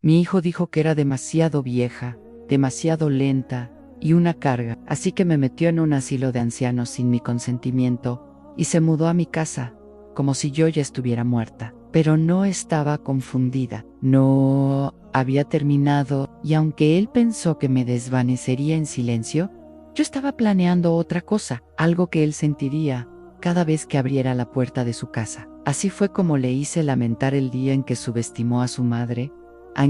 Mi hijo dijo que era demasiado vieja, demasiado lenta y una carga, así que me metió en un asilo de ancianos sin mi consentimiento y se mudó a mi casa, como si yo ya estuviera muerta. Pero no estaba confundida, no había terminado, y aunque él pensó que me desvanecería en silencio, yo estaba planeando otra cosa, algo que él sentiría cada vez que abriera la puerta de su casa. Así fue como le hice lamentar el día en que subestimó a su madre,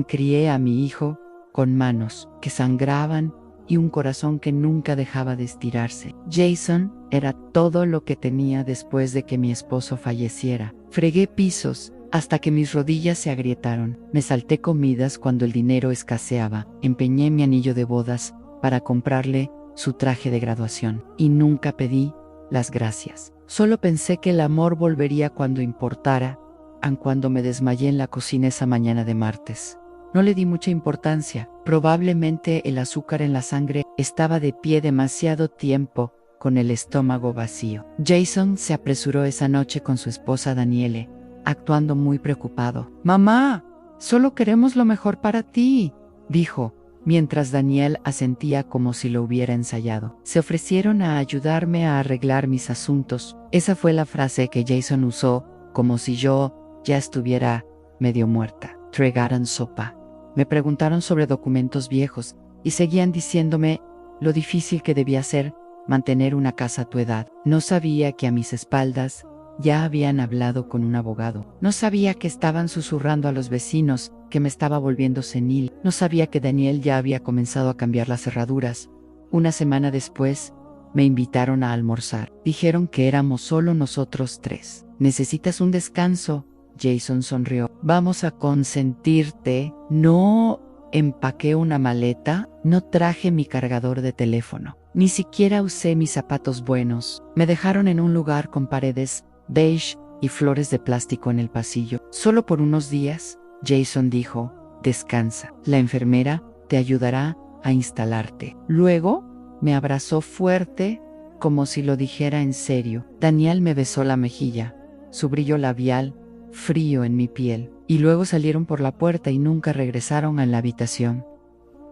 crié a mi hijo con manos que sangraban y un corazón que nunca dejaba de estirarse. Jason era todo lo que tenía después de que mi esposo falleciera. Fregué pisos hasta que mis rodillas se agrietaron. Me salté comidas cuando el dinero escaseaba. Empeñé mi anillo de bodas para comprarle su traje de graduación. Y nunca pedí las gracias. Solo pensé que el amor volvería cuando importara, aun cuando me desmayé en la cocina esa mañana de martes. No le di mucha importancia. Probablemente el azúcar en la sangre estaba de pie demasiado tiempo con el estómago vacío. Jason se apresuró esa noche con su esposa Danielle, actuando muy preocupado. «Mamá, solo queremos lo mejor para ti», dijo, mientras Danielle asentía como si lo hubiera ensayado. Se ofrecieron a ayudarme a arreglar mis asuntos. Esa fue la frase que Jason usó, como si yo ya estuviera medio muerta. Tregaron sopa. Me preguntaron sobre documentos viejos y seguían diciéndome lo difícil que debía ser mantener una casa a tu edad. No sabía que a mis espaldas ya habían hablado con un abogado. No sabía que estaban susurrando a los vecinos que me estaba volviendo senil. No sabía que Daniel ya había comenzado a cambiar las cerraduras. Una semana después, me invitaron a almorzar. Dijeron que éramos solo nosotros tres. «¿Necesitas un descanso?», Jason sonrió. «Vamos a consentirte». No empaqué una maleta, no traje mi cargador de teléfono. Ni siquiera usé mis zapatos buenos. Me dejaron en un lugar con paredes beige y flores de plástico en el pasillo. «Solo por unos días», Jason dijo, «descansa. La enfermera te ayudará a instalarte». Luego me abrazó fuerte, como si lo dijera en serio. Daniel me besó la mejilla, su brillo labial frío en mi piel, y luego salieron por la puerta y nunca regresaron a la habitación.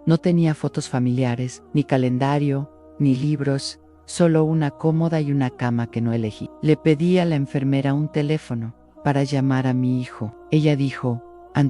No tenía fotos familiares, ni calendario, ni libros, solo una cómoda y una cama que no elegí. Le pedí a la enfermera un teléfono para llamar a mi hijo. Ella dijo,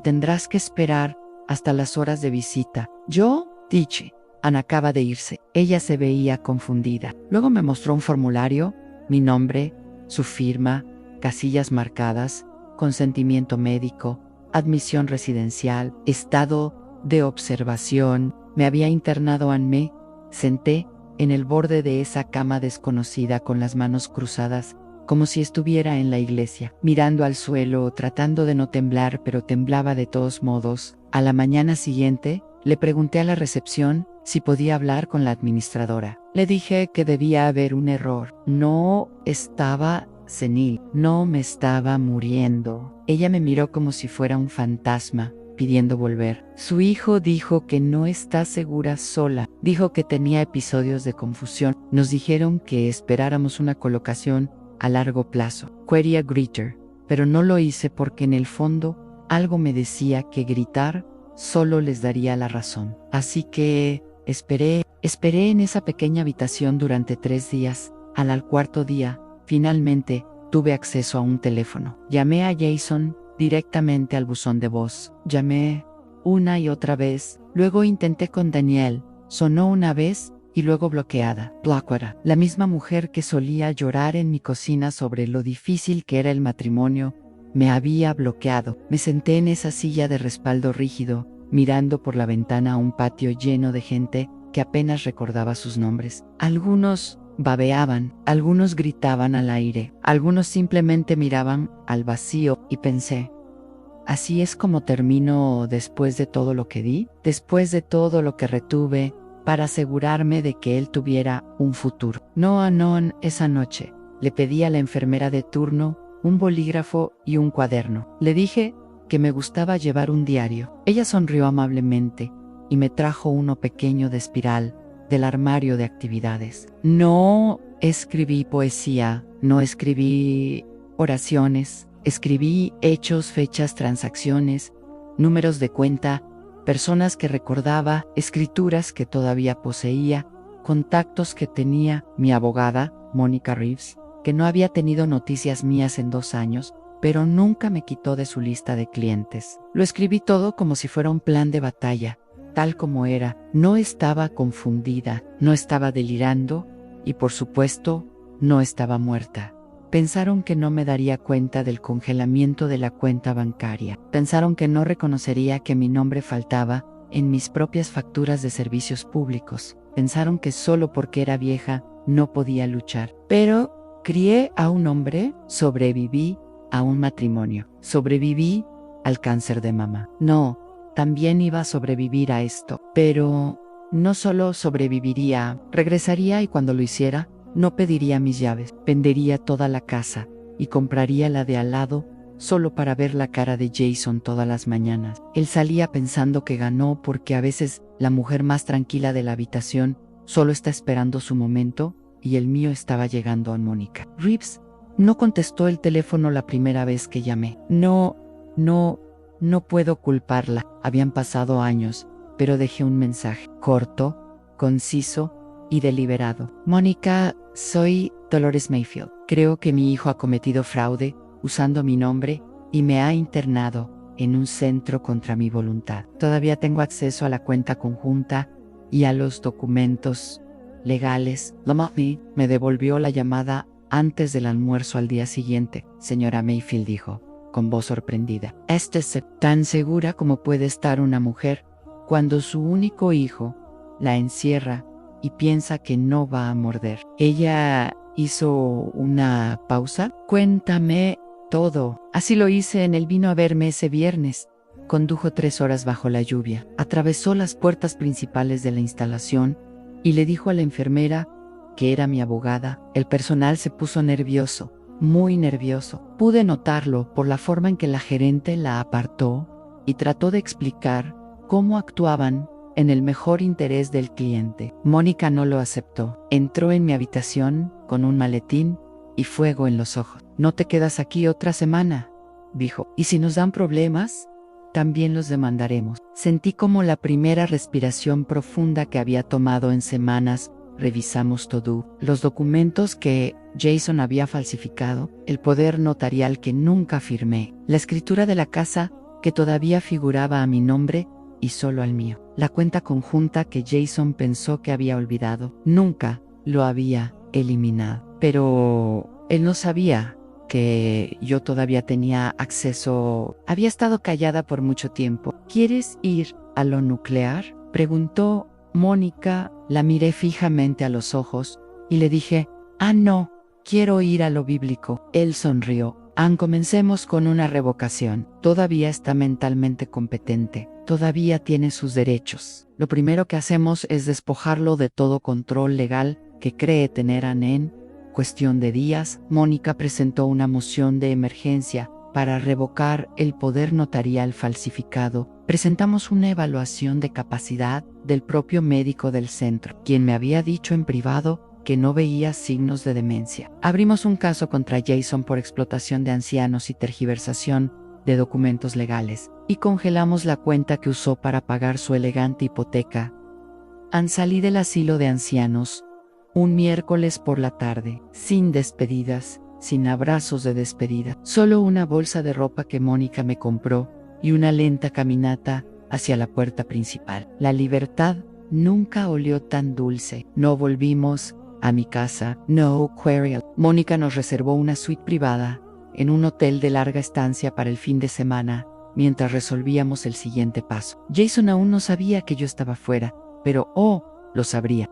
«Tendrás que esperar hasta las horas de visita». Yo dije, «Ana acaba de irse». Ella se veía confundida. Luego me mostró un formulario, mi nombre, su firma, casillas marcadas, consentimiento médico, admisión residencial, estado de observación. Me había internado en me. Senté en el borde de esa cama desconocida con las manos cruzadas, como si estuviera en la iglesia, mirando al suelo, tratando de no temblar, pero temblaba de todos modos. A la mañana siguiente, le pregunté a la recepción si podía hablar con la administradora. Le dije que debía haber un error. No estaba senil, no me estaba muriendo. Ella me miró como si fuera un fantasma, pidiendo volver. Su hijo dijo que no está segura sola. Dijo que tenía episodios de confusión. Nos dijeron que esperáramos una colocación a largo plazo. Quería gritar, pero no lo hice porque en el fondo algo me decía que gritar solo les daría la razón. Así que esperé en esa pequeña habitación durante 3 días. Al cuarto día, finalmente, tuve acceso a un teléfono. Llamé a Jason directamente al buzón de voz. Llamé una y otra vez. Luego intenté con Daniel. Sonó una vez y luego bloqueada. Bloqueada. La misma mujer que solía llorar en mi cocina sobre lo difícil que era el matrimonio, me había bloqueado. Me senté en esa silla de respaldo rígido, mirando por la ventana a un patio lleno de gente que apenas recordaba sus nombres. Algunos babeaban, algunos gritaban al aire, algunos simplemente miraban al vacío, y pensé, ¿así es como termino después de todo lo que di? Después de todo lo que retuve para asegurarme de que él tuviera un futuro. No, esa noche le pedí a la enfermera de turno un bolígrafo y un cuaderno. Le dije que me gustaba llevar un diario. Ella sonrió amablemente y me trajo uno pequeño de espiral del armario de actividades. No escribí poesía, no escribí oraciones, escribí hechos, fechas, transacciones, números de cuenta personas que recordaba, escrituras que todavía poseía, contactos que tenía, mi abogada, Mónica Reeves, que no había tenido noticias mías en 2 años, pero nunca me quitó de su lista de clientes. Lo escribí todo como si fuera un plan de batalla, tal como era. No estaba confundida, no estaba delirando y, por supuesto, no estaba muerta. Pensaron que no me daría cuenta del congelamiento de la cuenta bancaria. Pensaron que no reconocería que mi nombre faltaba en mis propias facturas de servicios públicos. Pensaron que solo porque era vieja no podía luchar. Pero crié a un hombre, sobreviví a un matrimonio, sobreviví al cáncer de mama. No, también iba a sobrevivir a esto. Pero no solo sobreviviría, regresaría y cuando lo hiciera, no pediría mis llaves, vendería toda la casa y compraría la de al lado solo para ver la cara de Jason todas las mañanas. Él salía pensando que ganó porque a veces la mujer más tranquila de la habitación solo está esperando su momento y el mío estaba llegando a Mónica. Reeves no contestó el teléfono la primera vez que llamé. No puedo culparla. Habían pasado años, pero dejé un mensaje corto, conciso y deliberado. Mónica, soy Dolores Mayfield. Creo que mi hijo ha cometido fraude usando mi nombre y me ha internado en un centro contra mi voluntad. Todavía tengo acceso a la cuenta conjunta y a los documentos legales. Lomami me devolvió la llamada antes del almuerzo al día siguiente. Señora Mayfield dijo, con voz sorprendida. Estés tan segura como puede estar una mujer cuando su único hijo la encierra y piensa que no va a morder. Ella hizo una pausa. Cuéntame todo. Así lo hice. Él vino a verme ese viernes. Condujo 3 horas bajo la lluvia. Atravesó las puertas principales de la instalación y le dijo a la enfermera que era mi abogada. El personal se puso nervioso, muy nervioso. Pude notarlo por la forma en que la gerente la apartó y trató de explicar cómo actuaban en el mejor interés del cliente. Mónica no lo aceptó. Entró en mi habitación con un maletín y fuego en los ojos. No te quedas aquí otra semana, dijo. Y si nos dan problemas, también los demandaremos. Sentí como la primera respiración profunda que había tomado en semanas. Revisamos todo, los documentos que Jason había falsificado, el poder notarial que nunca firmé, la escritura de la casa que todavía figuraba a mi nombre y solo al mío, la cuenta conjunta que Jason pensó que había olvidado, nunca lo había eliminado. Pero él no sabía que yo todavía tenía acceso. Había estado callada por mucho tiempo. ¿Quieres ir a lo nuclear?, preguntó Mónica. La miré fijamente a los ojos y le dije, no, quiero ir a lo bíblico. Él sonrió. Comencemos con una revocación. Todavía está mentalmente competente. Todavía tiene sus derechos. Lo primero que hacemos es despojarlo de todo control legal que cree tener en cuestión de días. Mónica presentó una moción de emergencia para revocar el poder notarial falsificado. Presentamos una evaluación de capacidad del propio médico del centro, quien me había dicho en privado que no veía signos de demencia. Abrimos un caso contra Jason por explotación de ancianos y tergiversación de documentos legales, y congelamos la cuenta que usó para pagar su elegante hipoteca. Salí del asilo de ancianos un miércoles por la tarde, sin despedidas, sin abrazos de despedida, solo una bolsa de ropa que Mónica me compró y una lenta caminata hacia la puerta principal. La libertad nunca olió tan dulce. No volvimos a mi casa, no query. Mónica nos reservó una suite privada en un hotel de larga estancia para el fin de semana, mientras resolvíamos el siguiente paso. Jason aún no sabía que yo estaba fuera, pero lo sabría.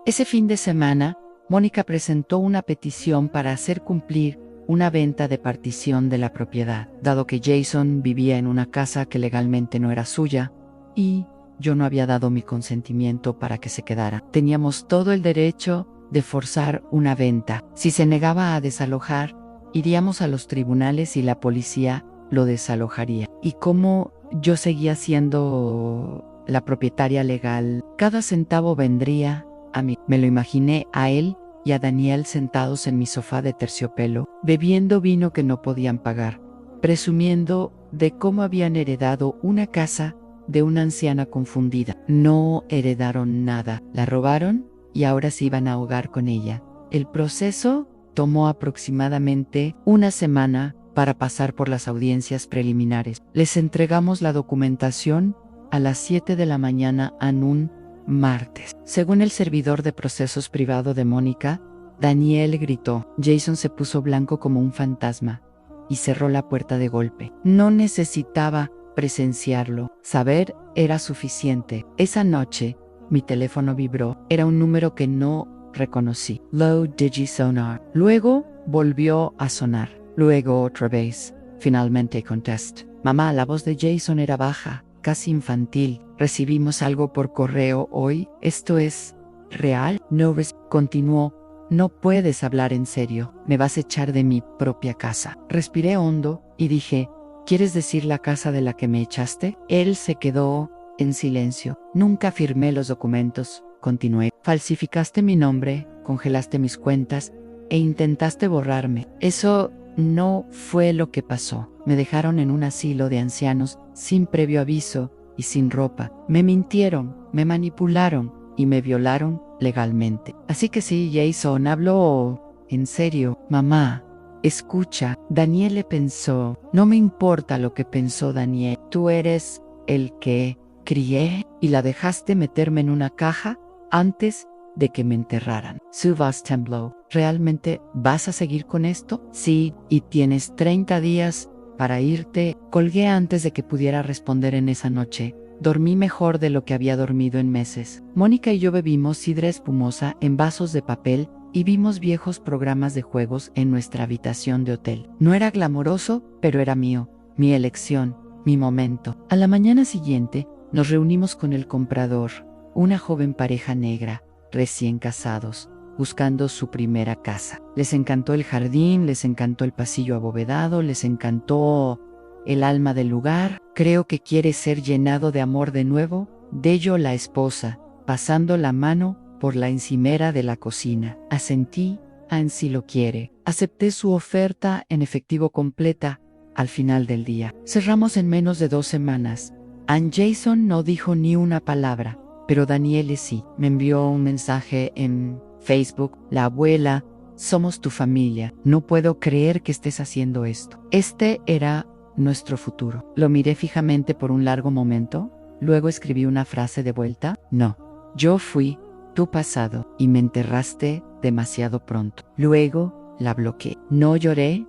Ese fin de semana, Mónica presentó una petición para hacer cumplir una venta de partición de la propiedad, dado que Jason vivía en una casa que legalmente no era suya, y yo no había dado mi consentimiento para que se quedara. Teníamos todo el derecho de forzar una venta. Si se negaba a desalojar, iríamos a los tribunales y la policía lo desalojaría. Y como yo seguía siendo la propietaria legal, cada centavo vendría a mí. Me lo imaginé a él y a Daniel sentados en mi sofá de terciopelo, bebiendo vino que no podían pagar, presumiendo de cómo habían heredado una casa de una anciana confundida. No heredaron nada, la robaron y ahora se iban a ahogar con ella. El proceso tomó aproximadamente una semana para pasar por las audiencias preliminares. Les entregamos la documentación a las 7 de la mañana en un martes. Según el servidor de procesos privado de Mónica, Daniel gritó. Jason se puso blanco como un fantasma y cerró la puerta de golpe. No necesitaba presenciarlo. Saber era suficiente. Esa noche, mi teléfono vibró. Era un número que no reconocí. Low Digisonar. Luego volvió a sonar. Luego otra vez. Finalmente contesté. Mamá, la voz de Jason era baja, casi infantil. Recibimos algo por correo hoy. ¿Esto es real? No, continuó. No puedes hablar en serio. Me vas a echar de mi propia casa. Respiré hondo y dije, ¿quieres decir la casa de la que me echaste? Él se quedó en silencio. Nunca firmé los documentos. Continué. Falsificaste mi nombre, congelaste mis cuentas e intentaste borrarme. Eso no fue lo que pasó. Me dejaron en un asilo de ancianos sin previo aviso y sin ropa. Me mintieron, me manipularon y me violaron legalmente. Así que sí, Jason, hablo en serio. Mamá, escucha. Daniel le pensó. No me importa lo que pensó Daniel. Tú eres el que crié y la dejaste meterme en una caja antes de que me enterraran. Su voz tembló. ¿Realmente vas a seguir con esto? Sí, y tienes 30 días para irte. Colgué antes de que pudiera responder en esa noche. Dormí mejor de lo que había dormido en meses. Mónica y yo bebimos sidra espumosa en vasos de papel y vimos viejos programas de juegos en nuestra habitación de hotel. No era glamoroso, pero era mío, mi elección, mi momento. A la mañana siguiente, nos reunimos con el comprador, una joven pareja negra, recién casados, buscando su primera casa. Les encantó el jardín, les encantó el pasillo abovedado, les encantó el alma del lugar. Creo que quiere ser llenado de amor de nuevo. Dello la esposa, pasando la mano por la encimera de la cocina. Asentí, Ansi lo quiere. Acepté su oferta en efectivo completa al final del día. Cerramos en menos de 2 semanas. Jason no dijo ni una palabra, pero Daniele sí. Me envió un mensaje en Facebook. La abuela, somos tu familia. No puedo creer que estés haciendo esto. Este era nuestro futuro. Lo miré fijamente por un largo momento, luego escribí una frase de vuelta. No, yo fui tu pasado y me enterraste demasiado pronto. Luego la bloqueé. No lloré,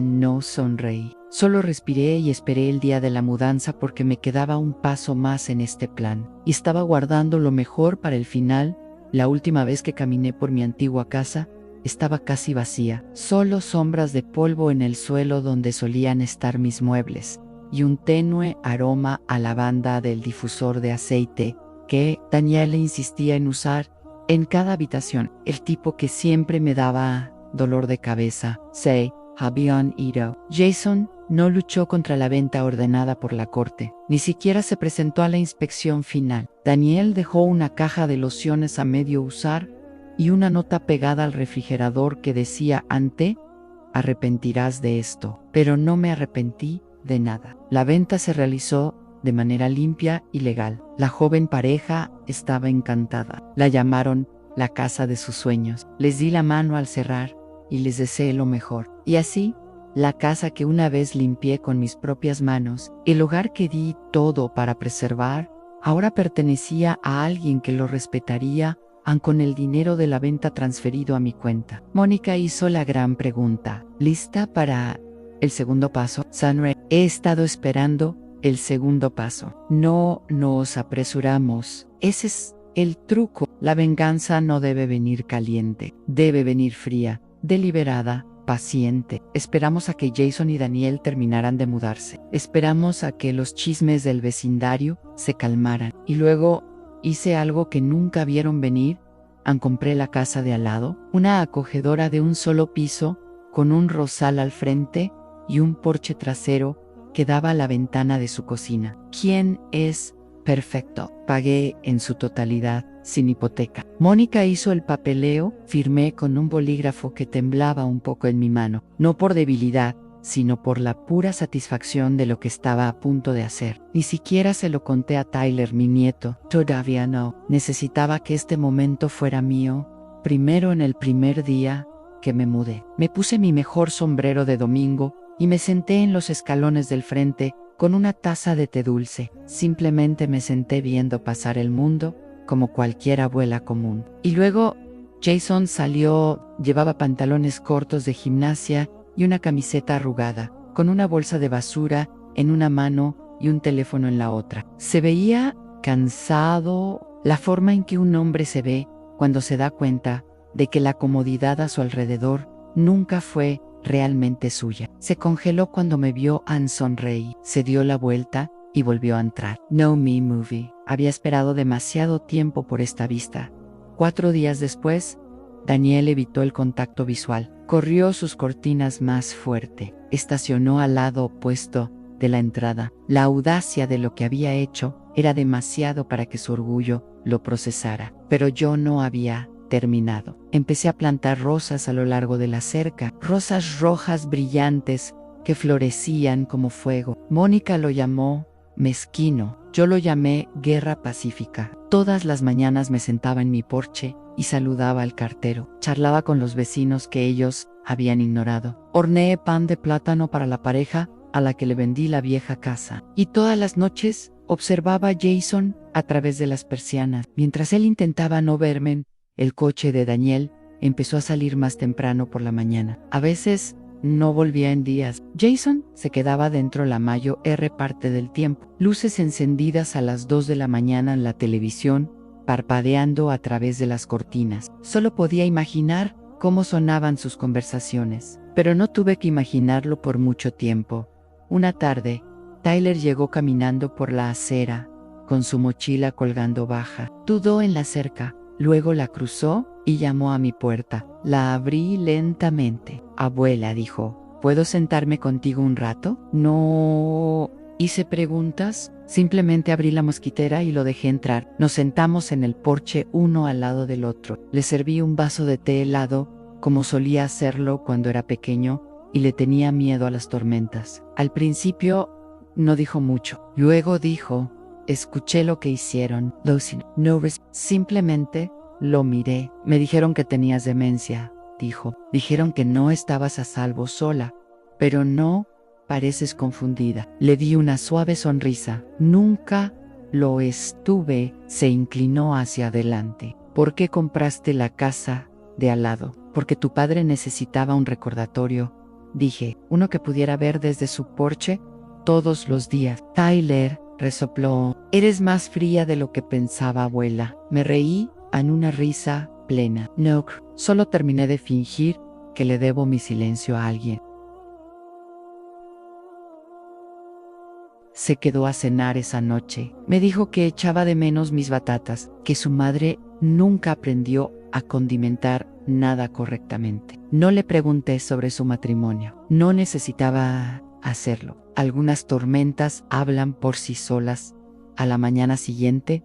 no sonreí. Solo respiré y esperé el día de la mudanza porque me quedaba un paso más en este plan. Y estaba guardando lo mejor para el final. La última vez que caminé por mi antigua casa, estaba casi vacía, solo sombras de polvo en el suelo donde solían estar mis muebles, y un tenue aroma a lavanda del difusor de aceite que Daniele insistía en usar en cada habitación, el tipo que siempre me daba dolor de cabeza. Say, habían ido. Jason no luchó contra la venta ordenada por la corte, ni siquiera se presentó a la inspección final. Daniel dejó una caja de lociones a medio usar y una nota pegada al refrigerador que decía: «Ante, arrepentirás de esto». Pero no me arrepentí de nada. La venta se realizó de manera limpia y legal. La joven pareja estaba encantada. La llamaron la casa de sus sueños. Les di la mano al cerrar y les deseé lo mejor. Y así, la casa que una vez limpié con mis propias manos, el hogar que di todo para preservar, ahora pertenecía a alguien que lo respetaría con el dinero de la venta transferido a mi cuenta. Mónica hizo la gran pregunta: ¿lista para el segundo paso? Sanre, he estado esperando el segundo paso. No nos apresuramos. Ese es el truco. La venganza no debe venir caliente, debe venir fría, deliberada, paciente. Esperamos a que Jason y Daniel terminaran de mudarse. Esperamos a que los chismes del vecindario se calmaran. Y luego hice algo que nunca vieron venir. Compré la casa de al lado, una acogedora de un solo piso, con un rosal al frente y un porche trasero que daba a la ventana de su cocina. ¿Quién es perfecto? Pagué en su totalidad, sin hipoteca. Mónica hizo el papeleo, firmé con un bolígrafo que temblaba un poco en mi mano, no por debilidad, sino por la pura satisfacción de lo que estaba a punto de hacer. Ni siquiera se lo conté a Tyler, mi nieto. Todavía no. Necesitaba que este momento fuera mío, primero en el primer día que me mudé. Me puse mi mejor sombrero de domingo y me senté en los escalones del frente con una taza de té dulce. Simplemente me senté viendo pasar el mundo como cualquier abuela común. Y luego Jason salió, llevaba pantalones cortos de gimnasia y una camiseta arrugada, con una bolsa de basura en una mano y un teléfono en la otra. Se veía cansado, la forma en que un hombre se ve cuando se da cuenta de que la comodidad a su alrededor nunca fue realmente suya. Se congeló cuando me vio. Sonreí, se dio la vuelta y volvió a entrar. No Me Movie. Había esperado demasiado tiempo por esta vista. 4 días después, Daniel evitó el contacto visual. Corrió sus cortinas más fuerte. Estacionó al lado opuesto de la entrada. La audacia de lo que había hecho era demasiado para que su orgullo lo procesara. Pero yo no había terminado. Empecé a plantar rosas a lo largo de la cerca. Rosas rojas brillantes que florecían como fuego. Mónica lo llamó mezquino. Yo lo llamé guerra pacífica. Todas las mañanas me sentaba en mi porche y saludaba al cartero. Charlaba con los vecinos que ellos habían ignorado. Horneé pan de plátano para la pareja a la que le vendí la vieja casa. Y todas las noches observaba a Jason a través de las persianas. Mientras él intentaba no verme, el coche de Daniel empezó a salir más temprano por la mañana. A veces no volvía en días. Jason se quedaba dentro la mayor parte del tiempo. Luces encendidas a las 2 de la mañana en la televisión, parpadeando a través de las cortinas. Solo podía imaginar cómo sonaban sus conversaciones. Pero no tuve que imaginarlo por mucho tiempo. Una tarde, Tyler llegó caminando por la acera, con su mochila colgando baja. Dudó en la cerca, luego la cruzó y llamó a mi puerta. La abrí lentamente. Abuela, dijo, ¿puedo sentarme contigo un rato? No. Hice preguntas. Simplemente abrí la mosquitera y lo dejé entrar. Nos sentamos en el porche uno al lado del otro. Le serví un vaso de té helado, como solía hacerlo cuando era pequeño, y le tenía miedo a las tormentas. Al principio no dijo mucho. Luego dijo, escuché lo que hicieron. Simplemente lo miré. Me dijeron que tenías demencia, dijo. Dijeron que no estabas a salvo sola, pero no pareces confundida. Le di una suave sonrisa. Nunca lo estuve. Se inclinó hacia adelante. ¿Por qué compraste la casa de al lado? Porque tu padre necesitaba un recordatorio, dije, uno que pudiera ver desde su porche todos los días. Tyler resopló. Eres más fría de lo que pensaba, abuela. Me reí en una risa plena. No, solo terminé de fingir que le debo mi silencio a alguien. Se quedó a cenar esa noche. Me dijo que echaba de menos mis batatas, que su madre nunca aprendió a condimentar nada correctamente. No le pregunté sobre su matrimonio. No necesitaba hacerlo. Algunas tormentas hablan por sí solas. A la mañana siguiente,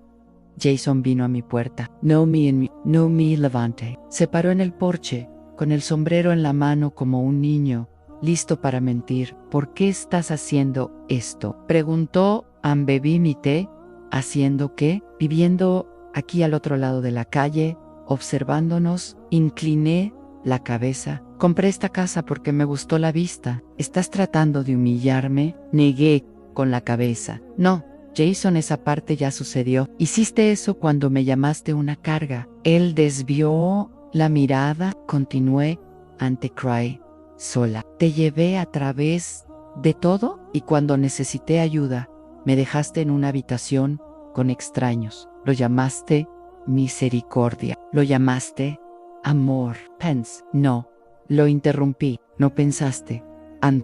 Jason vino a mi puerta. No me levanté. Se paró en el porche, con el sombrero en la mano como un niño, listo para mentir. ¿Por qué estás haciendo esto?, preguntó. Bebí mi té. ¿Haciendo qué? Viviendo aquí al otro lado de la calle, observándonos. Incliné la cabeza. Compré esta casa porque me gustó la vista. ¿Estás tratando de humillarme?, negué con la cabeza. No, Jason, esa parte ya sucedió. Hiciste eso cuando me llamaste una carga. Él desvió la mirada. Continué ante Cry. Sola. Te llevé a través de todo y cuando necesité ayuda, me dejaste en una habitación con extraños. Lo llamaste misericordia. Lo llamaste amor. Pence. No. Lo interrumpí. No pensaste.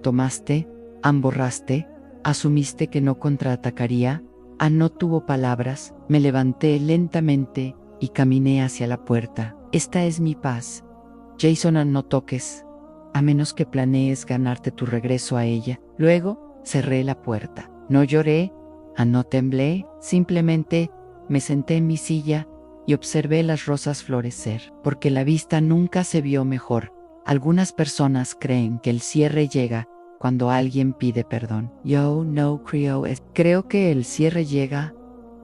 Tomaste. Borraste. Asumiste que no contraatacaría. No tuvo palabras. Me levanté lentamente y caminé hacia la puerta. Esta es mi paz. Jason, no toques, a menos que planees ganarte tu regreso a ella. Luego, cerré la puerta. No lloré, no temblé, simplemente me senté en mi silla y observé las rosas florecer, porque la vista nunca se vio mejor. Algunas personas creen que el cierre llega cuando alguien pide perdón. Yo no creo es. Creo que el cierre llega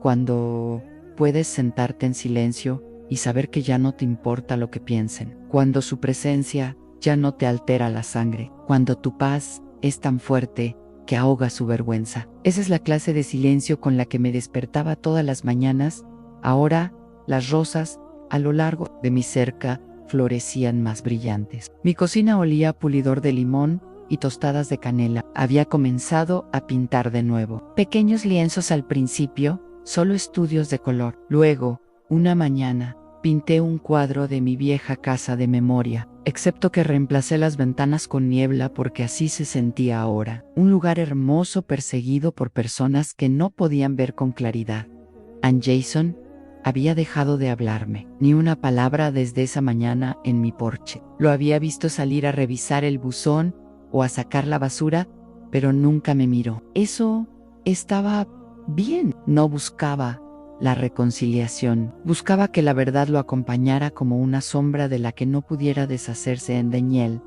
cuando puedes sentarte en silencio y saber que ya no te importa lo que piensen. Cuando su presencia ya no te altera la sangre. Cuando tu paz es tan fuerte que ahoga su vergüenza. Esa es la clase de silencio con la que me despertaba todas las mañanas. Ahora, las rosas, a lo largo de mi cerca, florecían más brillantes. Mi cocina olía a pulidor de limón y tostadas de canela. Había comenzado a pintar de nuevo. Pequeños lienzos al principio, solo estudios de color. Luego, una mañana, pinté un cuadro de mi vieja casa de memoria, excepto que reemplacé las ventanas con niebla porque así se sentía ahora. Un lugar hermoso perseguido por personas que no podían ver con claridad. And Jason había dejado de hablarme, ni una palabra desde esa mañana en mi porche. Lo había visto salir a revisar el buzón o a sacar la basura, pero nunca me miró. Eso estaba bien. No buscaba la reconciliación. Buscaba que la verdad lo acompañara como una sombra de la que no pudiera deshacerse en Daniel.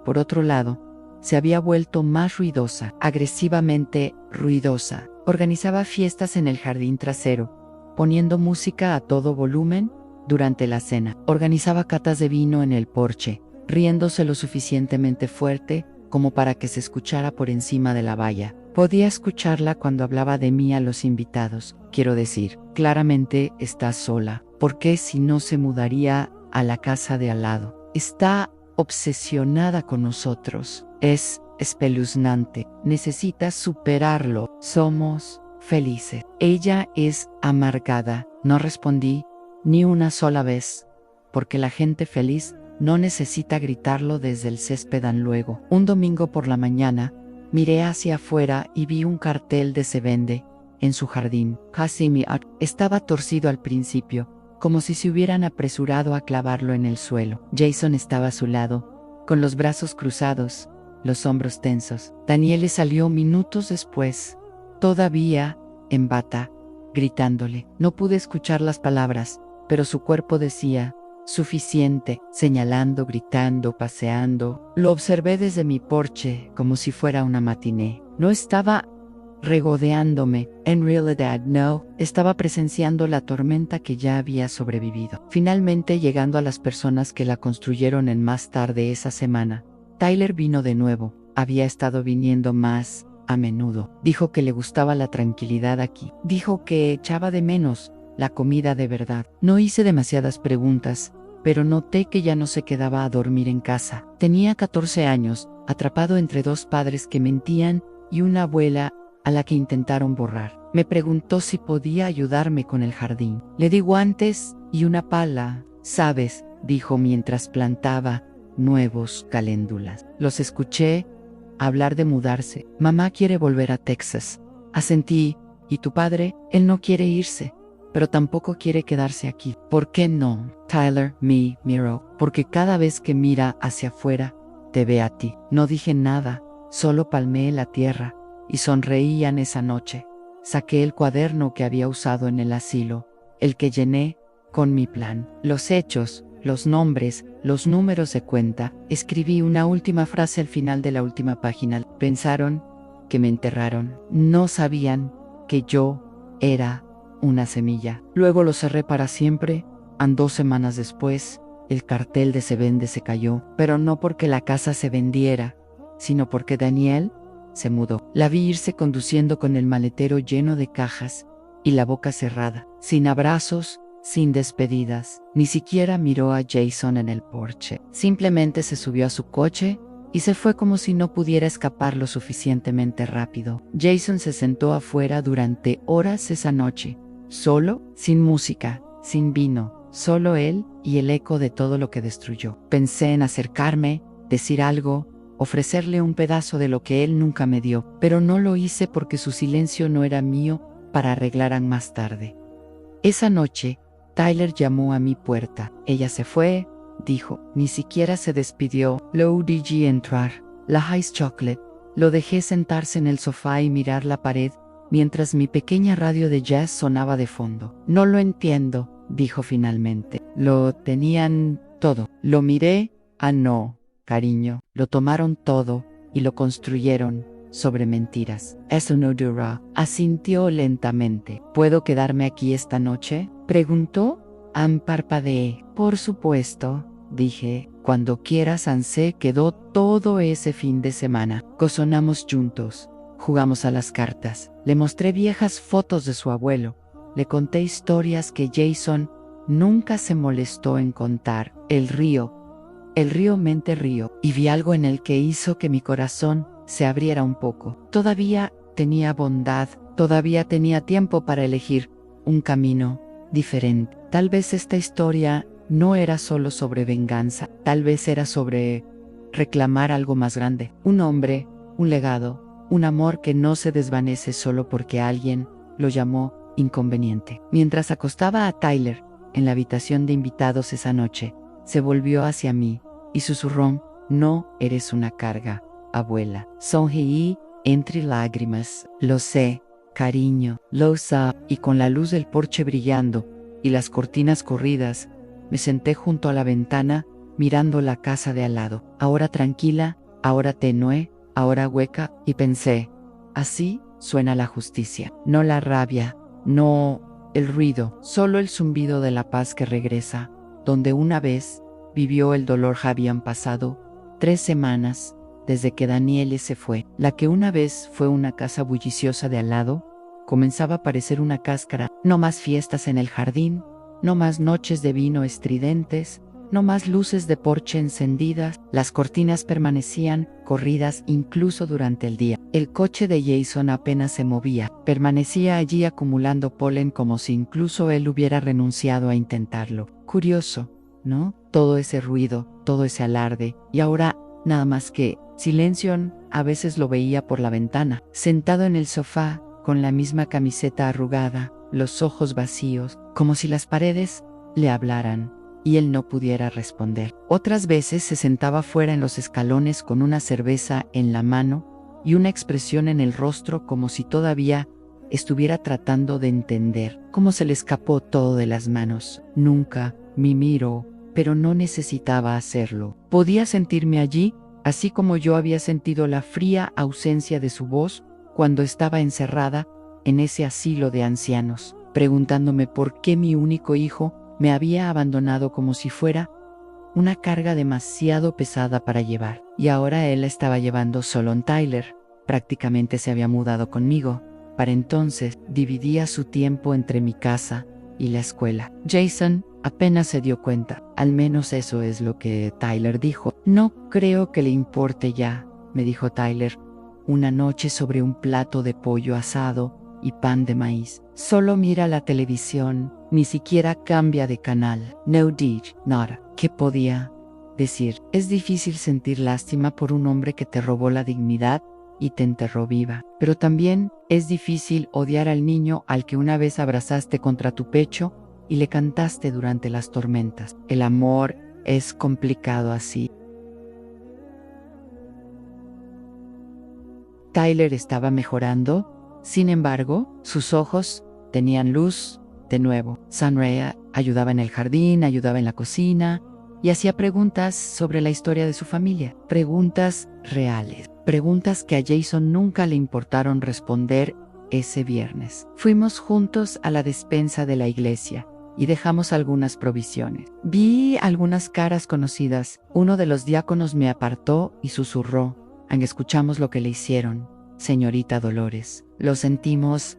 Por otro lado, se había vuelto más ruidosa, agresivamente ruidosa. Organizaba fiestas en el jardín trasero, poniendo música a todo volumen durante la cena. Organizaba catas de vino en el porche, riéndose lo suficientemente fuerte como para que se escuchara por encima de la valla. Podía escucharla cuando hablaba de mí a los invitados. Quiero decir, claramente está sola. ¿Por qué si no se mudaría a la casa de al lado? Está obsesionada con nosotros. Es espeluznante. Necesita superarlo. Somos felices. Ella es amargada. No respondí ni una sola vez, porque la gente feliz no necesita gritarlo desde el césped luego. Un domingo por la mañana, miré hacia afuera y vi un cartel de se vende en su jardín. Estaba torcido al principio, como si se hubieran apresurado a clavarlo en el suelo. Jason estaba a su lado, con los brazos cruzados, los hombros tensos. Daniele salió minutos después, todavía en bata, gritándole. No pude escuchar las palabras, pero su cuerpo decía: suficiente, señalando, gritando, paseando. Lo observé desde mi porche, como si fuera una matiné. No estaba regodeándome, en realidad no, estaba presenciando la tormenta que ya había sobrevivido. Finalmente, llegando a las personas que la construyeron en más tarde esa semana, Tyler vino de nuevo. Había estado viniendo más a menudo. Dijo que le gustaba la tranquilidad aquí. Dijo que echaba de menos la comida de verdad. No hice demasiadas preguntas, pero noté que ya no se quedaba a dormir en casa. Tenía 14 años, atrapado entre dos padres que mentían y una abuela a la que intentaron borrar. Me preguntó si podía ayudarme con el jardín. Le di guantes y una pala. ¿Sabes?, dijo mientras plantaba nuevos caléndulas. Los escuché hablar de mudarse. Mamá quiere volver a Texas. Asentí. ¿Y tu padre? Él no quiere irse, pero tampoco quiere quedarse aquí. ¿Por qué no? Tyler me miró. Porque cada vez que mira hacia afuera, te ve a ti. No dije nada, solo palmeé la tierra y sonreían esa noche. Saqué el cuaderno que había usado en el asilo, el que llené con mi plan. Los hechos, los nombres, los números de cuenta. Escribí una última frase al final de la última página. Pensaron que me enterraron. No sabían que yo era una semilla. Luego lo cerré para siempre. 2 semanas después, el cartel de se vende se cayó, pero no porque la casa se vendiera, sino porque Daniel se mudó. La vi irse conduciendo con el maletero lleno de cajas y la boca cerrada, sin abrazos, sin despedidas. Ni siquiera miró a Jason en el porche. Simplemente se subió a su coche y se fue como si no pudiera escapar lo suficientemente rápido. Jason se sentó afuera durante horas esa noche, solo, sin música, sin vino, solo él y el eco de todo lo que destruyó. Pensé en acercarme, decir algo, ofrecerle un pedazo de lo que él nunca me dio, pero no lo hice porque su silencio no era mío para arreglar más tarde. Esa noche, Tyler llamó a mi puerta. Ella se fue, dijo. Ni siquiera se despidió. Lo dejé entrar. La ice chocolate. Lo dejé sentarse en el sofá y mirar la pared, mientras mi pequeña radio de jazz sonaba de fondo. No lo entiendo, dijo finalmente. Lo tenían todo. Lo miré. No, cariño. Lo tomaron todo. y lo construyeron sobre mentiras. Eso no duró. Asintió lentamente. ¿Puedo quedarme aquí esta noche?, preguntó. Parpadeé. Por supuesto, dije. Cuando quieras. Se quedó todo ese fin de semana. Cocinamos juntos. Jugamos a las cartas. Le mostré viejas fotos de su abuelo. Le conté historias que Jason nunca se molestó en contar. El río mente río, y vi algo en él que hizo que mi corazón se abriera un poco. Todavía tenía bondad, todavía tenía tiempo para elegir un camino diferente. Tal vez esta historia no era solo sobre venganza, tal vez era sobre reclamar algo más grande. Un hombre, un legado, un amor que no se desvanece solo porque alguien lo llamó inconveniente. Mientras acostaba a Tyler en la habitación de invitados esa noche, se volvió hacia mí y susurró: no eres una carga, abuela. Sonreí entre lágrimas. Lo sé, cariño, lo sé. Y con la luz del porche brillando y las cortinas corridas, me senté junto a la ventana mirando la casa de al lado. Ahora tranquila, ahora tenue, ahora hueca, y pensé: así suena la justicia. No la rabia, no el ruido, solo el zumbido de la paz que regresa. Donde una vez vivió el dolor. Habían pasado 3 semanas desde que Daniele se fue. La que una vez fue una casa bulliciosa de al lado comenzaba a parecer una cáscara. No más fiestas en el jardín, no más noches de vino estridentes, no más luces de porche encendidas. Las cortinas permanecían corridas incluso durante el día. El coche de Jason apenas se movía, permanecía allí acumulando polen como si incluso él hubiera renunciado a intentarlo. Curioso, ¿no? Todo ese ruido, todo ese alarde, y ahora nada más que silencio. A veces lo veía por la ventana, sentado en el sofá, con la misma camiseta arrugada, los ojos vacíos, como si las paredes le hablaran y él no pudiera responder. Otras veces se sentaba fuera en los escalones con una cerveza en la mano y una expresión en el rostro como si todavía estuviera tratando de entender cómo se le escapó todo de las manos. Nunca me miró, pero no necesitaba hacerlo. Podía sentirme allí, así como yo había sentido la fría ausencia de su voz cuando estaba encerrada en ese asilo de ancianos, preguntándome por qué mi único hijo me había abandonado como si fuera una carga demasiado pesada para llevar. Y ahora él la estaba llevando solo. En Tyler prácticamente se había mudado conmigo. Para entonces dividía su tiempo entre mi casa y la escuela. Jason apenas se dio cuenta, al menos eso es lo que Tyler dijo. No creo que le importe ya, me dijo Tyler, una noche sobre un plato de pollo asado y pan de maíz. Solo mira la televisión, ni siquiera cambia de canal. No did, nada. ¿Qué podía decir? Es difícil sentir lástima por un hombre que te robó la dignidad y te enterró viva. Pero también es difícil odiar al niño al que una vez abrazaste contra tu pecho y le cantaste durante las tormentas. El amor es complicado así. Tyler estaba mejorando. Sin embargo, sus ojos tenían luz de nuevo. Sonreía, ayudaba en el jardín, ayudaba en la cocina y hacía preguntas sobre la historia de su familia. Preguntas reales. Preguntas que a Jason nunca le importaron responder ese viernes. Fuimos juntos a la despensa de la iglesia y dejamos algunas provisiones. Vi algunas caras conocidas. Uno de los diáconos me apartó y susurró: escuchamos lo que le hicieron, señorita Dolores. Lo sentimos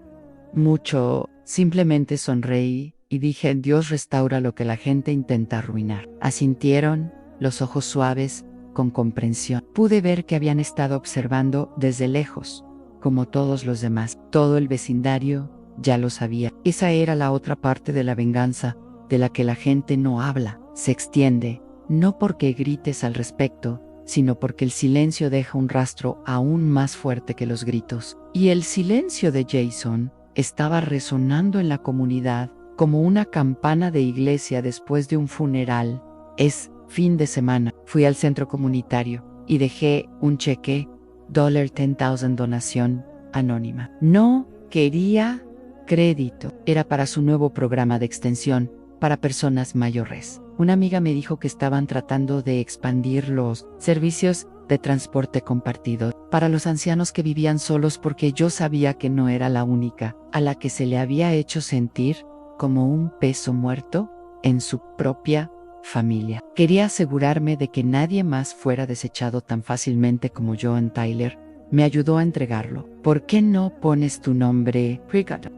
mucho. Simplemente sonreí y dije: Dios restaura lo que la gente intenta arruinar. Asintieron, los ojos suaves, con comprensión. Pude ver que habían estado observando desde lejos, como todos los demás. Todo el vecindario ya lo sabía. Esa era la otra parte de la venganza, de la que la gente no habla. Se extiende, no porque grites al respecto, sino porque el silencio deja un rastro aún más fuerte que los gritos. Y el silencio de Jason estaba resonando en la comunidad como una campana de iglesia después de un funeral. Es fin de semana. Fui al centro comunitario y dejé un cheque, $10,000 donación anónima. No quería crédito. Era para su nuevo programa de extensión para personas mayores. Una amiga me dijo que estaban tratando de expandir los servicios de transporte compartido para los ancianos que vivían solos, porque yo sabía que no era la única a la que se le había hecho sentir como un peso muerto en su propia familia. Quería asegurarme de que nadie más fuera desechado tan fácilmente como yo en Tyler. Me ayudó a entregarlo. ¿Por qué no pones tu nombre?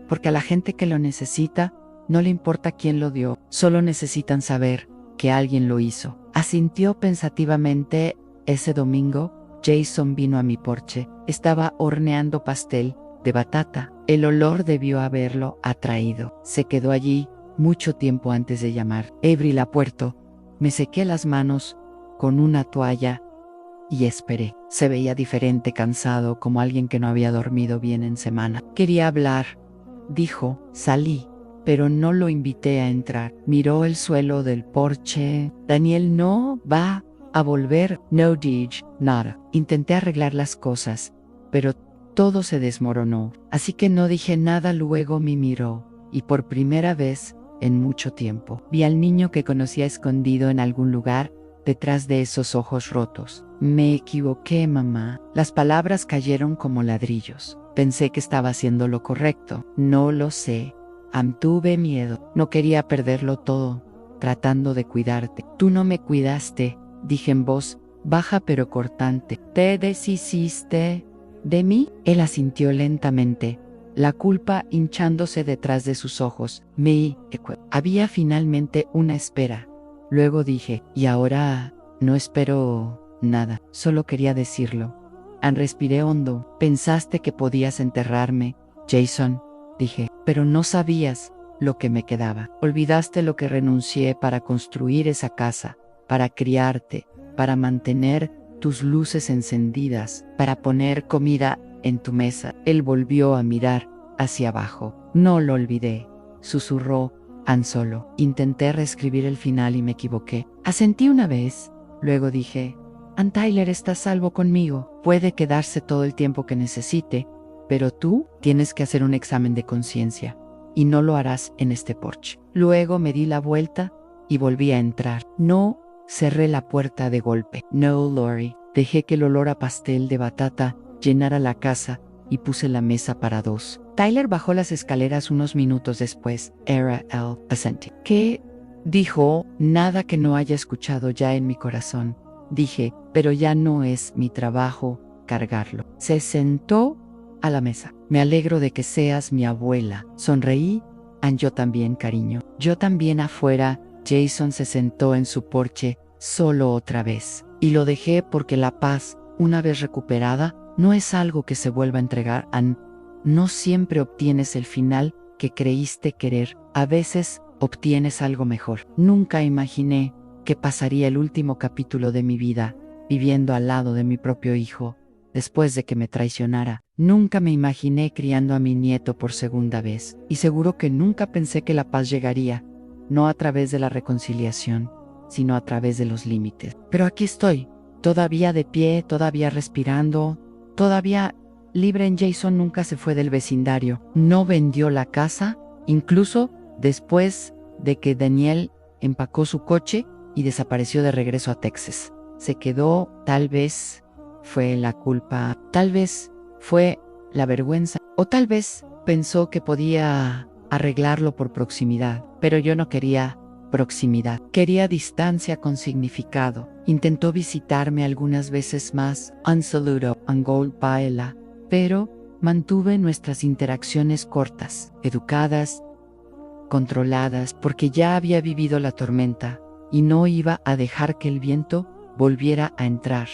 Porque a la gente que lo necesita no le importa quién lo dio, solo necesitan saber que alguien lo hizo. Asintió pensativamente. Ese domingo, Jason vino a mi porche. Estaba horneando pastel de batata. El olor debió haberlo atraído. Se quedó allí mucho tiempo antes de llamar. Abrí la puerta, me sequé las manos con una toalla y esperé. Se veía diferente, cansado, como alguien que no había dormido bien en semana. Quería hablar, dijo. Salí, pero no lo invité a entrar. Miró el suelo del porche. Daniel no va a volver. No dije nada. Intenté arreglar las cosas, pero todo se desmoronó. Así que no dije nada. Luego me miró, y por primera vez en mucho tiempo vi al niño que conocía escondido en algún lugar detrás de esos ojos rotos. Me equivoqué, mamá. Las palabras cayeron como ladrillos. Pensé que estaba haciendo lo correcto. No lo sé. Tuve miedo. No quería perderlo todo, tratando de cuidarte. Tú no me cuidaste, dije en voz baja pero cortante. ¿Te deshiciste de mí? Él asintió lentamente, la culpa hinchándose detrás de sus ojos. Había finalmente una espera. Luego dije, y ahora no espero nada, solo quería decirlo. Respiré hondo. Pensaste que podías enterrarme, Jason, dije, pero no sabías lo que me quedaba. Olvidaste lo que renuncié para construir esa casa, para criarte, para mantener tus luces encendidas, para poner comida en tu mesa. Él volvió a mirar hacia abajo. No lo olvidé, susurró Han Solo. Intenté reescribir el final y me equivoqué. Asentí una vez, luego dije, Tyler está a salvo conmigo. Puede quedarse todo el tiempo que necesite, pero tú tienes que hacer un examen de conciencia, y no lo harás en este porche. Luego me di la vuelta y volví a entrar. No cerré la puerta de golpe. No, Lori. Dejé que el olor a pastel de batata llenara la casa y puse la mesa para dos. Tyler bajó las escaleras unos minutos después. Era el asentí. ¿Qué? Dijo. Nada que no haya escuchado ya en mi corazón. Dije, pero ya no es mi trabajo cargarlo. Se sentó a la mesa. Me alegro de que seas mi abuela. Sonreí. Yo también, cariño. Yo también afuera. Jason se sentó en su porche, solo otra vez. Y lo dejé porque la paz, una vez recuperada, no es algo que se vuelva a entregar. No siempre obtienes el final que creíste querer. A veces obtienes algo mejor. Nunca imaginé que pasaría el último capítulo de mi vida viviendo al lado de mi propio hijo, después de que me traicionara. Nunca me imaginé criando a mi nieto por segunda vez. Y seguro que nunca pensé que la paz llegaría, no a través de la reconciliación, sino a través de los límites. Pero aquí estoy, todavía de pie, todavía respirando, todavía libre. Jason nunca se fue del vecindario. No vendió la casa, incluso después de que Daniel empacó su coche y desapareció de regreso a Texas. Se quedó. Tal vez fue la culpa, tal vez fue la vergüenza, o tal vez pensó que podía arreglarlo por proximidad. Pero yo no quería proximidad, quería distancia con significado. Intentó visitarme algunas veces más, un saludo, un Gold Paella, pero mantuve nuestras interacciones cortas, educadas, controladas, porque ya había vivido la tormenta y no iba a dejar que el viento volviera a entrar.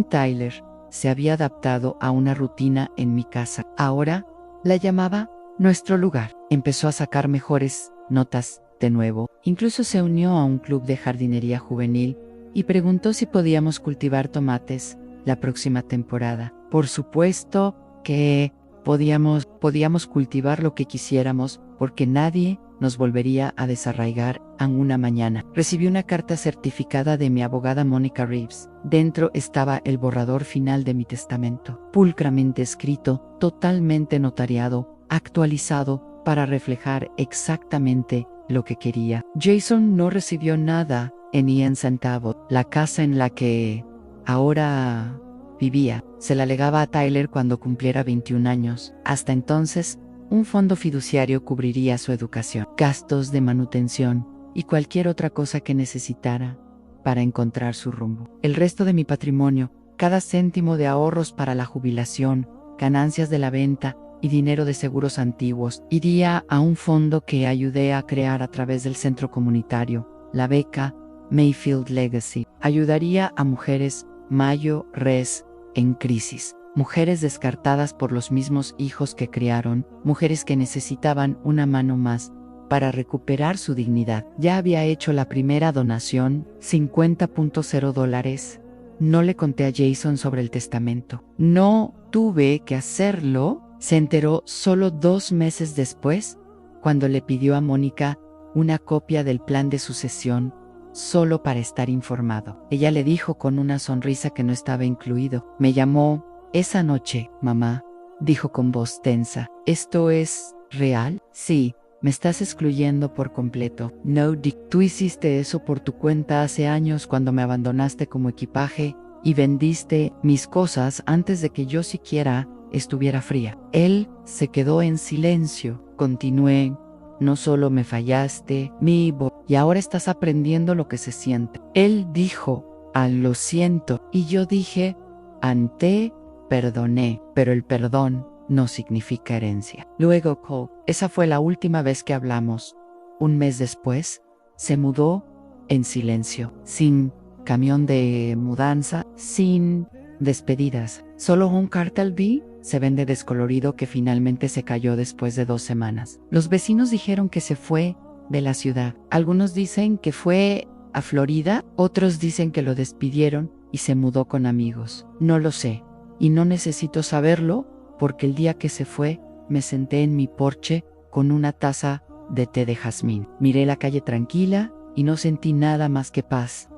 Tyler se había adaptado a una rutina en mi casa. Ahora la llamaba nuestro lugar. Empezó a sacar mejores notas de nuevo. Incluso se unió a un club de jardinería juvenil y preguntó si podíamos cultivar tomates la próxima temporada. Por supuesto que podíamos cultivar lo que quisiéramos, porque nadie nos volvería a desarraigar en una mañana. Recibí una carta certificada de mi abogada Mónica Reeves. Dentro estaba el borrador final de mi testamento, pulcramente escrito, totalmente notariado, actualizado para reflejar exactamente lo que quería. Jason no recibió nada ni un centavo. La casa en la que ahora vivía se la legaba a Tyler cuando cumpliera 21 años. Hasta entonces, un fondo fiduciario cubriría su educación, gastos de manutención y cualquier otra cosa que necesitara para encontrar su rumbo. El resto de mi patrimonio, cada céntimo de ahorros para la jubilación, ganancias de la venta y dinero de seguros antiguos, iría a un fondo que ayudé a crear a través del centro comunitario, la beca Mayfield Legacy. Ayudaría a mujeres mayores en crisis, mujeres descartadas por los mismos hijos que criaron, mujeres que necesitaban una mano más para recuperar su dignidad. Ya había hecho la primera donación, $50.0. No le conté a Jason sobre el testamento. No tuve que hacerlo. Se enteró solo 2 meses después, cuando le pidió a Mónica una copia del plan de sucesión, solo para estar informado. Ella le dijo con una sonrisa que no estaba incluido. Me llamó esa noche, mamá, dijo con voz tensa. ¿Esto es real? Sí. Me estás excluyendo por completo. No, Dick, tú hiciste eso por tu cuenta hace años cuando me abandonaste como equipaje y vendiste mis cosas antes de que yo siquiera estuviera fría. Él se quedó en silencio. Continué. No solo me fallaste, y ahora estás aprendiendo lo que se siente. Él dijo, lo siento, y yo dije, perdoné, pero el perdón no significa herencia. Luego Cole, esa fue la última vez que hablamos. Un mes después, se mudó en silencio, sin camión de mudanza, sin despedidas. Solo un cartel B se vende descolorido que finalmente se cayó después de 2 semanas. Los vecinos dijeron que se fue de la ciudad. Algunos dicen que fue a Florida, otros dicen que lo despidieron y se mudó con amigos. No lo sé, y no necesito saberlo, porque el día que se fue, me senté en mi porche con una taza de té de jazmín. Miré la calle tranquila y no sentí nada más que paz.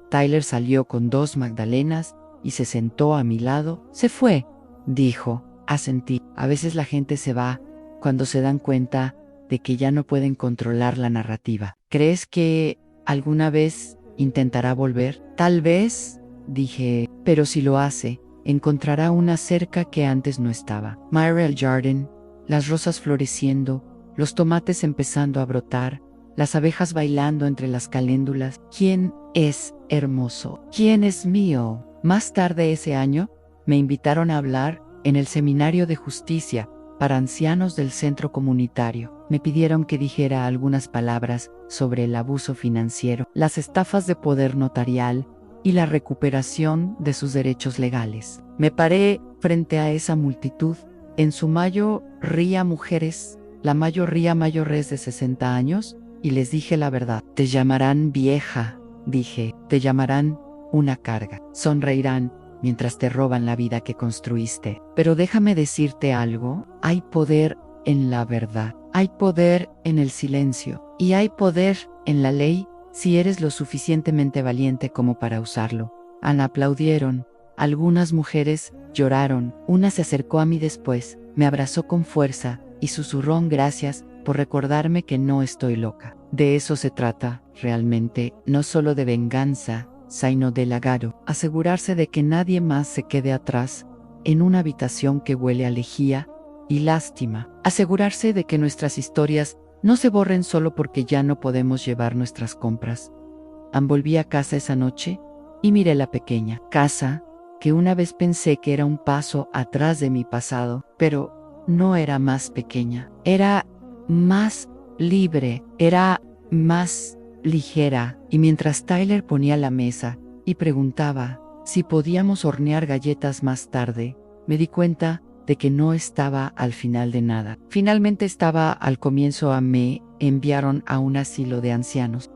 Tyler salió con 2 magdalenas y se sentó a mi lado. Se fue, dijo. Asentí. A veces la gente se va cuando se dan cuenta de que ya no pueden controlar la narrativa. ¿Crees que alguna vez intentará volver? Tal vez, dije, pero si lo hace, encontrará una cerca que antes no estaba. Myrtle Garden, las rosas floreciendo, los tomates empezando a brotar, las abejas bailando entre las caléndulas. ¿Quién es hermoso? ¿Quién es mío? Más tarde ese año, me invitaron a hablar en el seminario de justicia para ancianos del centro comunitario. Me pidieron que dijera algunas palabras sobre el abuso financiero, las estafas de poder notarial y la recuperación de sus derechos legales. Me paré frente a esa multitud, en su mayoría mujeres, la mayoría mayores de 60 años, y les dije la verdad. Te llamarán vieja, dije, te llamarán una carga. Sonreirán mientras te roban la vida que construiste. Pero déjame decirte algo, hay poder en la verdad, hay poder en el silencio, y hay poder en la ley si eres lo suficientemente valiente como para usarlo. Aplaudieron. Algunas mujeres lloraron. Una se acercó a mí después, me abrazó con fuerza y susurró gracias por recordarme que no estoy loca. De eso se trata, realmente, no solo de venganza, sino de lagaro. Asegurarse de que nadie más se quede atrás en una habitación que huele a lejía y lástima. Asegurarse de que nuestras historias no se borren solo porque ya no podemos llevar nuestras compras. Volví a casa esa noche y miré la pequeña casa que una vez pensé que era un paso atrás de mi pasado, pero no era más pequeña. Era más libre, era más ligera. Y mientras Tyler ponía la mesa y preguntaba si podíamos hornear galletas más tarde, me di cuenta de que no estaba al final de nada. Finalmente estaba al comienzo. Me enviaron a un asilo de ancianos.